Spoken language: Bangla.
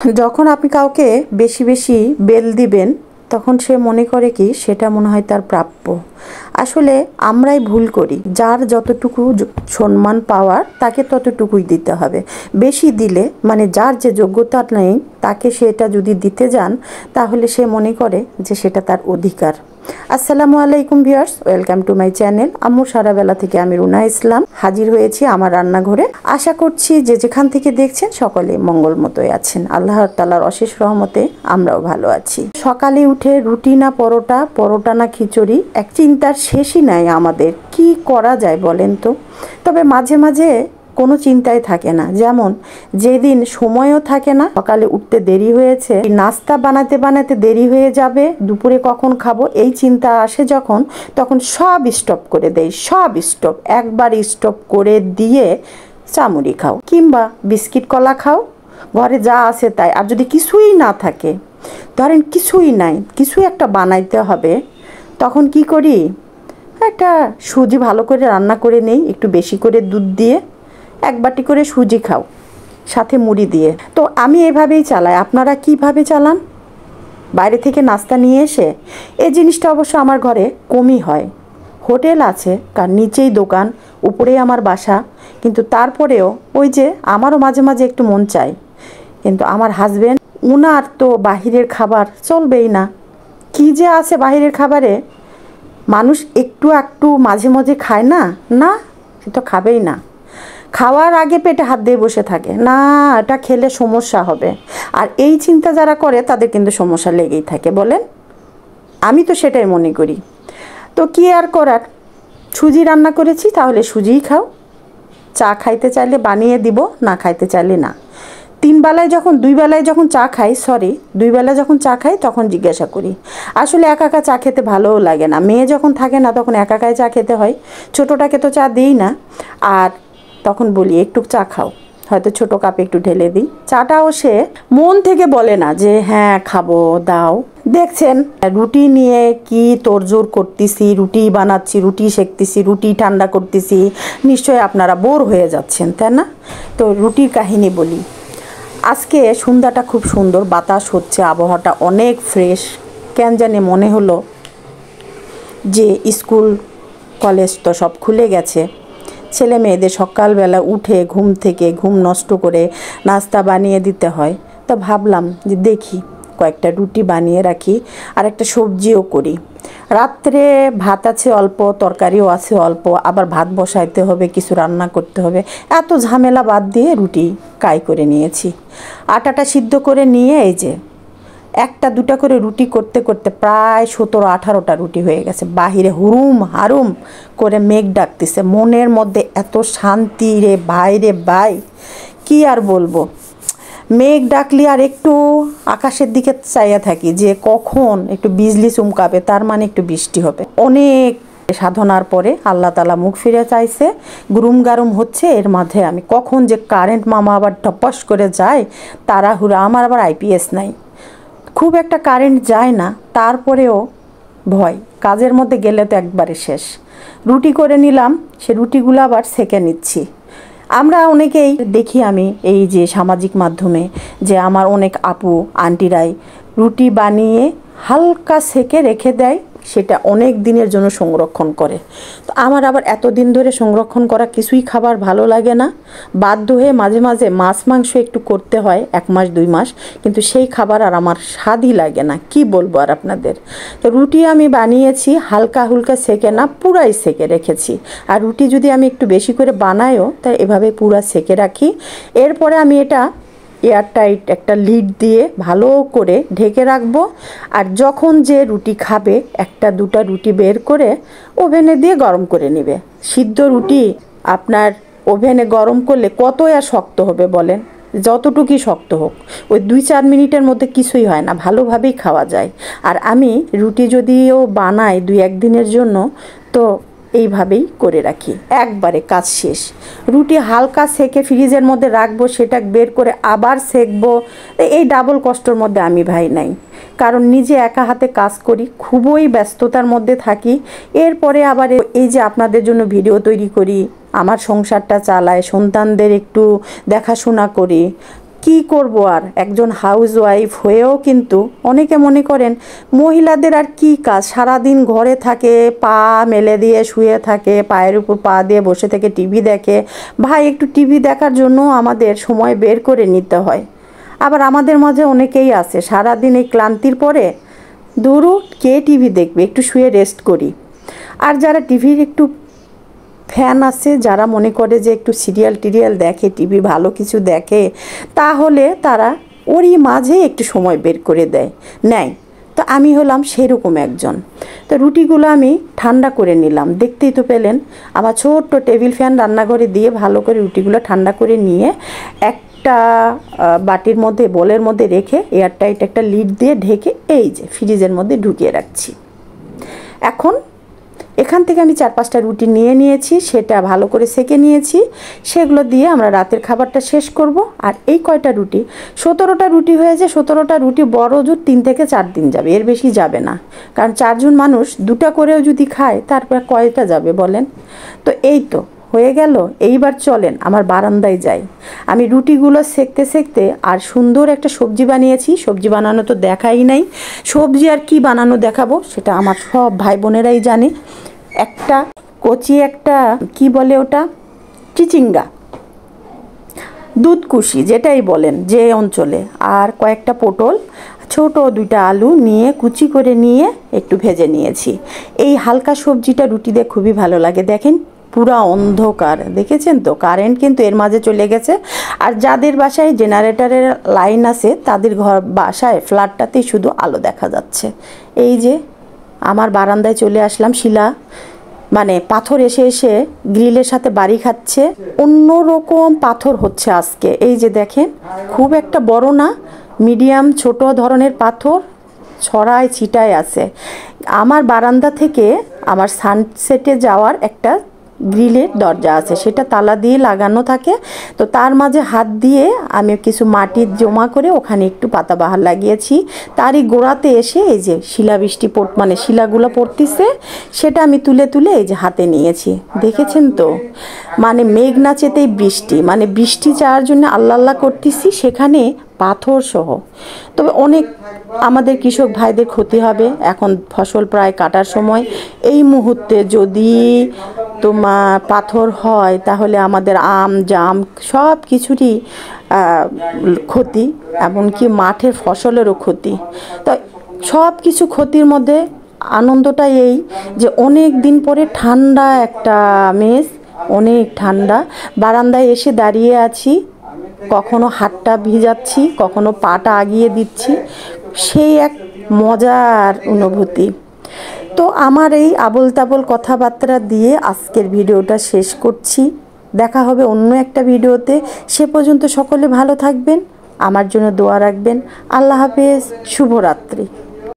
যখন আপনি কাউকে বেশি বেশি বেল দিবেন তখন সে মনে করে কি সেটা মনে হয় তার প্রাপ্য। আসলে আমরাই ভুল করি, যার যতটুকু সম্মান পাওয়ার তাকে ততটুকুই দিতে হবে। বেশি দিলে মানে যার যে যোগ্যতা নেই তাকে সেটা যদি দিতে যান তাহলে সে মনে করে যে সেটা তার অধিকার। আসসালামু আলাইকুম viewers, welcome to my channel. আম্মুর সারাবেলা থেকে আমি রুনা ইসলাম হাজির হয়েছি আমার রান্নাঘরে। আশা করছি যে যেখান থেকে দেখছেন সকলে মঙ্গল মতোই আছেন। আল্লাহ তাআলার অশেষ রহমতে আমরাও ভালো আছি। সকালে উঠে রুটি না পরোটা, পরোটা না খিচুড়ি, এক চিন্তার শেষই নাই আমাদের। কি করা যায় বলেন তো? তবে মাঝে মাঝে কোনো চিন্তাই থাকে না, যেমন যেদিন সময়ও থাকে না, সকালে উঠতে দেরি হয়েছে, নাস্তা বানাতে বানাতে দেরি হয়ে যাবে, দুপুরে কখন খাবো এই চিন্তা আসে যখন, তখন সব স্টপ করে দেয়। সব স্টপ, একবার স্টপ করে দিয়ে চামুড়ি খাও কিংবা বিস্কিট কলা খাও, ঘরে যা আছে তাই। আর যদি কিছুই না থাকে, ধরেন কিছুই নাই, কিছু একটা বানাইতে হবে, তখন কি করি, একটা সুজি ভালো করে রান্না করে নেই, একটু বেশি করে দুধ দিয়ে এক বাটি করে সুজি খাও সাথে মুড়ি দিয়ে। তো আমি এভাবেই চালাই, আপনারা কিভাবে চালান? বাইরে থেকে নাস্তা নিয়ে এসে এই জিনিসটা অবশ্য আমার ঘরে কমই হয়। হোটেল আছে, কার নিচেই দোকান, উপরেই আমার বাসা, কিন্তু তারপরেও ওই যে আমারও মাঝে মাঝে একটু মন চায়। কিন্তু আমার হাজবেন্ড, উনার তো বাহিরের খাবার চলবেই না। কি যে আছে বাহিরের খাবারে, মানুষ একটু একটু মাঝে মাঝে খায় না, না সে তো খাবেই না। খাওয়ার আগে পেটে হাত দিয়ে বসে থাকে, না এটা খেলে সমস্যা হবে। আর এই চিন্তা যারা করে তাদের কিন্তু সমস্যা লেগেই থাকে, বলেন? আমি তো সেটাই মনে করি। তো কি আর করার, সুজি রান্না করেছি, তাহলে সুজিই খাও। চা খাইতে চাইলে বানিয়ে দিব, না খাইতে চাইলে না। দুই বেলায় যখন চা খাই, দুই বেলা যখন চা খাই তখন জিজ্ঞাসা করি। আসলে একা একা চা খেতে ভালোও লাগে না, মেয়ে যখন থাকে না তখন একা একাই চা খেতে হয়। ছোটোটাকে তো চা দিই না, আর তখন বলি একটু চা খাও, হয়তো ছোটো কাপে একটু ঢেলে দিই। চাটাও সে মন থেকে বলে না যে হ্যাঁ খাবো, দাও। দেখছেন রুটি নিয়ে কি তোড়জোড় করতেছি, রুটি বানাচ্ছি, রুটি সেঁকতেছি, রুটি ঠান্ডা করতেছি, নিশ্চয়ই আপনারা বোর হয়ে যাচ্ছেন, তাই না? তো রুটির কাহিনী বলি। আজকে সন্ধ্যাটা খুব সুন্দর, বাতাস হচ্ছে, আবহাওয়াটা অনেক ফ্রেশ। কেন জানি মনে হলো যে স্কুল কলেজ তো সব খুলে গেছে, ছেলে মেয়েদের সকালবেলা উঠে ঘুম নষ্ট করে নাস্তা বানিয়ে দিতে হয়। তো ভাবলাম যে দেখি কয়েকটা রুটি বানিয়ে রাখি আর একটা সবজিও করি। রাত্রে ভাত আছে অল্প, তরকারিও আছে অল্প, আবার ভাত বসাইতে হবে, কিছু রান্না করতে হবে, এত ঝামেলা বাদ দিয়ে রুটি কাই করে নিয়েছি। আটাটা সিদ্ধ করে নিয়ে এই যে একটা দুটা করে রুটি করতে করতে প্রায় 17-18টা রুটি হয়ে গেছে। বাহিরে হুরুম হারুম করে মেঘ ডাকতেছে, মনের মধ্যে এত শান্তি রে ভাই রে ভাই, কি আর বলবো। মেঘ ডাকলি আর একটু আকাশের দিকে চাইয়া থাকি যে কখন একটু বিজলি চমকাবে, তার মানে একটু বৃষ্টি হবে। অনেক সাধনার পরে আল্লাহ তাআলা মুখ ফিরে চাইছে, গুরুম গারুম হচ্ছে, এর মাঝে আমি কখন যে কারেন্ট মামা আবার টপস করে যায় তাড়াহুড়া। আমার আবার আইপিএস নাই, খুব একটা কারেন্ট যায় না, তারপরেও ভয়, কাজের মধ্যে গেলে তো একবারে শেষ। রুটি করে নিলাম, সে রুটিগুলো আবার সেঁকে নিচ্ছি। আমরা অনেকেই দেখি, আমি এই যে সামাজিক মাধ্যমে, যে আমার অনেক আপু আন্টিরাই রুটি বানিয়ে হালকা সেঁকে রেখে দেয়, সেটা অনেক দিনের জন্য সংরক্ষণ করে। তো আমার আবার এতদিন ধরে সংরক্ষণ করা কিছুই খাবার ভালো লাগে না, বাধ্য হয়ে মাঝে মাঝে মাছ মাংস একটু করতে হয় 1 মাস 2 মাস, কিন্তু সেই খাবার আর আমার স্বাদই লাগে না, কি বলবো আর আপনাদের। তো রুটি আমি বানিয়েছি হালকা হুলকা সেঁকে, না পুরাই সেঁকে রেখেছি। আর রুটি যদি আমি একটু বেশি করে বানাইও তাই এভাবে পুরা সেঁকে রাখি। এরপরে আমি এটা এয়ারটাইট একটা লিড দিয়ে ভালো করে ঢেকে রাখবো। আর যখন যে রুটি খাবে একটা দুটা রুটি বের করে ওভেনে দিয়ে গরম করে নেবে। সিদ্ধ রুটি আপনার ওভেনে গরম করলে কত আর শক্ত হবে বলেন? যতটুকুই শক্ত হোক, ওই 2-4 মিনিটের মধ্যে কিছুই হয় না, ভালোভাবেই খাওয়া যায়। আর আমি রুটি যদিও বানাই 2-1 দিনের জন্য, তো এইভাবেই করে রাখি, একবারে কাজ শেষ। রুটি হালকা সেকে ফ্রিজের মধ্যে রাখবো, সেটা বের করে আবার সেকবো, এই ডাবল কষ্টর মধ্যে আমি ভাই নাই। কারণ নিজে একা হাতে কাজ করি, খুবই ব্যস্ততার মধ্যে থাকি। এরপরে আবার এই যে আপনাদের জন্য ভিডিও তৈরি করি, আমার সংসারটা চালাই, সন্তানদের একটু দেখাশোনা করি, কি করব আর, একজন হাউস ওয়াইফ হয়েও কিন্তু অনেকে মনে করেন মহিলাদের আর কি কাজ, সারাদিন ঘরে থাকে, পা মেলে দিয়ে শুয়ে থাকে, পায়ের উপর পা দিয়ে বসে থেকে টিভি দেখে। ভাই, একটু টিভি দেখার জন্য আমাদের সময় বের করে নিতে হয়। আবার আমাদের মাঝে অনেকেই আছে সারাদিন এই ক্লান্তির পরে দূরও কে টিভি দেখবে, একটু শুয়ে রেস্ট করি। আর যারা টিভির একটু ফ্যান আছে, যারা মনে করে যে একটু সিরিয়াল টিরিয়াল দেখে, টিভি ভালো কিছু দেখে, তাহলে তারা ওরই মাঝে একটু সময় বের করে নেয়। তো আমি হলাম সেরকম একজন। তো রুটিগুলো আমি ঠান্ডা করে নিলাম, দেখতেই তো পেলেন আমার ছোট্ট টেবিল ফ্যান রান্নাঘরে দিয়ে ভালো করে রুটিগুলো ঠান্ডা করে নিয়ে একটা বাটির মধ্যে, বোলের মধ্যে রেখে এয়ারটাইট একটা লিড দিয়ে ঢেকে এই যে ফ্রিজের মধ্যে ঢুকিয়ে রাখছি। এখন এখান থেকে আমি 4-5টা রুটি নিয়ে নিয়েছি, সেটা ভালো করে সেঁকে নিয়েছি। সেগুলো দিয়ে আমরা রাতের খাবারটা শেষ করব। আর এই কয়টা রুটি, 17টা রুটি হয়েছে। 17টা রুটি বড় জোর 3 থেকে 4 দিন যাবে, এর বেশি যাবে না। কারণ 4 জন মানুষ 2টা করেও যদি খায়, তারপরে কয়টা যাবে বলেন? তো এই তো হয়ে গেল। এইবার চলেন আমার বারান্দায় যাই। আমি রুটিগুলো সেঁকতে সেঁকতে আর সুন্দর একটা সবজি বানিয়েছি। সবজি বানানো তো দেখাই নাই, সবজি আর কি বানানো দেখাবো সেটা আমার সব ভাই বোনেরাই জানে। একটা কচি, একটা কি বলে ওটা, চিচিঙ্গা, দুধকুশি যেটাই বলেন যে অঞ্চলে, আর কয়েকটা পটল, ছোট 2টা আলু নিয়ে কুচি করে নিয়ে একটু ভেজে নিয়েছি। এই হালকা সবজিটা রুটি দিয়ে খুবই ভালো লাগে। দেখেন পুরা অন্ধকার, দেখেছেন তো, কারেন্ট কিন্তু এর মাঝে চলে গেছে। আর যাদের বাসায় জেনারেটরের লাইন আছে, তাদের বাসায় ফ্ল্যাটটাতেই শুধু আলো দেখা যাচ্ছে। এই যে আমার বারান্দায় চলে আসলাম, শিলা মানে পাথর এসে এসে গ্রিলের সাথে বাড়ি খাচ্ছে। অন্যরকম পাথর হচ্ছে আজকে। এই যে দেখেন, খুব একটা বড় না, মিডিয়াম ছোট ধরনের পাথর ছড়ায় ছিটায় আছে। আমার বারান্দা থেকে আমার সানসেটে যাওয়ার একটা গ্রিলের দরজা আছে, সেটা তালা দিয়ে লাগানো থাকে। তো তার মাঝে হাত দিয়ে আমি কিছু মাটি জমা করে ওখানে একটু পাতাবাহার লাগিয়েছি। তারই গোড়াতে এসে এই যে শিলাবৃষ্টি মানে শিলাগুলো পড়তেছে, সেটা আমি তুলে তুলে এই যে হাতে নিয়েছি। দেখেছেন তো, মানে মেঘ না চেতেই বৃষ্টি, মানে বৃষ্টি চাওয়ার জন্য আল্লাহ আল্লাহ করতেছি, সেখানে পাথর সহ। তবে অনেক আমাদের কৃষক ভাইদের ক্ষতি হবে। এখন ফসল প্রায় কাটার সময়, এই মুহূর্তে যদি তোমার পাথর হয় তাহলে আমাদের আম জাম সব কিছুরই ক্ষতি, এমনকি মাঠের ফসলেরও ক্ষতি। তো সব কিছু ক্ষতির মধ্যে আনন্দটা এই যে অনেক দিন পরে ঠান্ডা একটা মেজ, অনেক ঠান্ডা। বারান্দায় এসে দাঁড়িয়ে আছি, কখনো হাতটা ভিজাচ্ছি, কখনো পাটা আগিয়ে দিচ্ছি, সেই এক মজার অনুভূতি। তো আমার এই আবোল তাবোল কথাবার্তা দিয়ে আজকের ভিডিওটা শেষ করছি। দেখা হবে অন্য একটা ভিডিওতে। সে পর্যন্ত সকলে ভালো থাকবেন, আমার জন্য দোয়া রাখবেন। আল্লাহ হাফেজ, শুভরাত্রি।